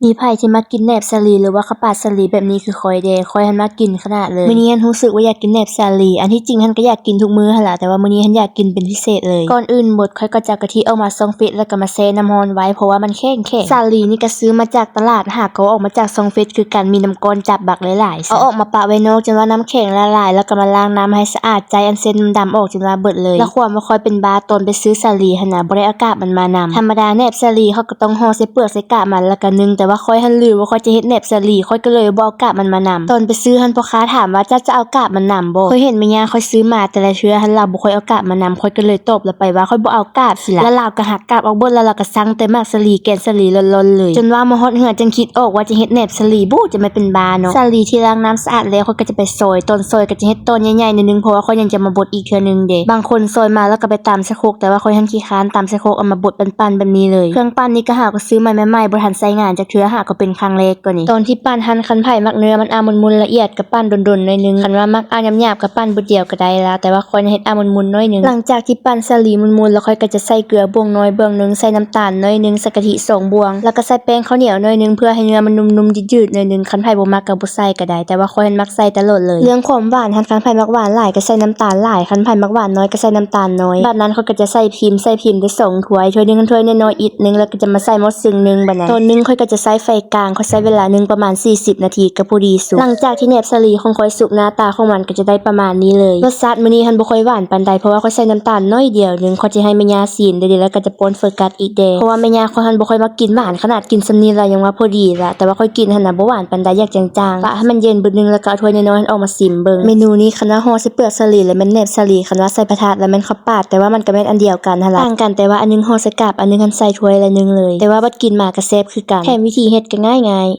มีไผที่มักกินแหนบสาลีหรือว่าข้าวปาดสาลีแบบนี้คือข้อยเด้ข้อยหั้นมักกินขนาดเลยมื้อนี้หั้นรู้สึกว่าอยากกินแหนบสาลีอันที่จริงหั้นก็อยากกินทุกมื้อหั้นล่ะแต่ว่ามื้อนี้หั้นอยากกินเป็นพิเศษเลยก่อนอื่นหมดข้อยก็จะเอากะทิออกมาซองฟิตแล้วก็มาแช่น้ำร้อนไว้เพราะว่ามันแข็งสาลีนี่ก็ซื้อมาจากตลาดหากเอาออกมาจากซองฟิตคือกันมีน้ำก้อนจับบักหลายๆเอาออกมาปะไว้นอกจนว่าน้ำแข็งละลายแล้วก็มาล้างน้ำให้สะอาดใจอันเส้นดำๆออกจนว่าเบิดเลยแล้วความว่าข้อยเป็นบ้าตอนไปซื้อสาลีหั่นน่ะบ่ได้เอากาบมันมานำธรรมดาแหนบสาลีเขาก็ต้องห่อใส่เปลือกใส่กาบมันแล้วก็นึ่งแต่ว่าข้อยหั้นลืมว่าข้อยจะเฮ็ดแหนบสาลีข้อยก็เลยบ่เอากาบมันมานำตอนไปซื้อหั้นพ่อค้าถามว่าจะเอากาบมันนำบ่ข้อยเห็นแม่ย่าข้อยซื้อมาแต่ละเทื่อหั้นเราบ่ค่อยเอากาบมานำข้อยก็เลยตอบแล้วไปว่าข้อยบ่เอากาบสิล่ะแล้วเราก็หักกาบออกเบิดแล้วเราก็สั่งแต่หมากสาลีแกนสาลีล้นๆเลยจนว่ามาฮอดเฮือนจึงคิดออกว่าจะเฮ็ดแหนบสาลีบู้จะไม่เป็นบาเนาะสาลีที่ล้างน้ำสะอาดแล้วข้อยก็จะไปซอยต้นซอยก็จะเฮ็ดต้นใหญ่ๆนิดนึงเพราะว่าข้อยยังจะมาบดอีกเทื่อนึงเด้บางคนซอยมาแล้วก็ไปตำใส่โคกแต่ว่าข้อยหั้นขี้คร้านตำใส่โคกเอามาบดปั้นๆแบบนี้เลยเครื่องปั้นนี่ก็หาก็ซื้อมาใหม่ๆบ่ทันใช้งานจักเทื่อหาก็เป็นครั้งแรกก็นี่ตอนที่ปั้นหั่นคันไผมักเนื้อมันมุนๆละเอียดก็ปั้นดนๆหน่อยนึงคันว่ามักหยาบๆก็ปั้นบึดเดียวก็ได้แล้วแต่ว่าข้อยเฮ็ดมุนๆหน่อยนึงหลังจากที่ปั้นสาลีมุนๆแล้วข้อยก็จะใส่เกลือบวงน้อยเบื้องนึงใส่น้ำตาลหน่อยนึงใส่กะทิ2บวงแล้วก็ใส่แป้งข้าวเหนียวหน่อยนึงเพื่อให้เนื้อมันนุ่มๆยืดๆหน่อยนึงคันไผบ่มักก็บ่ใส่ก็ได้แต่ว่าข้อยมักใส่ตลอดเลยเรื่องความหวานคันไผมักหวานหลายก็ใส่น้ำตาลหลายคันไผมักหวานน้อยก็ใส่น้ำตาลน้อยบัดนั้นข้อยก็จะใส่พิมพ์ได้2ถ้วยนึงถ้วยน้อยๆอีกนึงแล้วก็จะมาใส่หมดซึ่งนึงบัดนั้นตอนนึงข้อยก็จะใส่ไฟกลางข้อยใช้เวลานึงประมาณ40นาทีก็พอดีสุกหลังจากที่แหนบสาลีของข้อยสุกหน้าตาของมันก็จะได้ประมาณนี้เลยรสชาติมื้อนี้หั้นบ่ค่อยหวานปานใดเพราะว่าข้อยใส่น้ำตาลน้อยเดียวนึงข้อยสิให้แม่ย่าซีนเด้อแล้วก็จะป่นโฟกัสอีกเด้เพราะว่าแม่ย่าข้อยหั้นบ่ค่อยมักกินหวานขนาดกินซำนี้แล้วยังว่าพอดีละแต่ว่าข้อยกินหั่นน่ะบ่หวานปานใดอยากจางๆปะให้มันเย็นบึดนึงแล้วก็เอาถ้วยน้อยๆออกมาซิมเบิ่งเมนูนี้คันว่าห่อใส่เปลือกสาลีแล้วแม่นแหนบสาลีคันว่าใส่ผัดถาดแล้วแม่นข้าวปาดแต่ว่ามันก็แม่นอันเดียวกันหั่นล่ะต่างกันแต่ว่าอันนึงห่อใส่กาบอันนึงหั้นใส่ถ้วยละนึงเลยแต่ว่าบัดกินมาก็แซ่บคือกันแถมวิธีเฮ็ดก็ง่ายๆ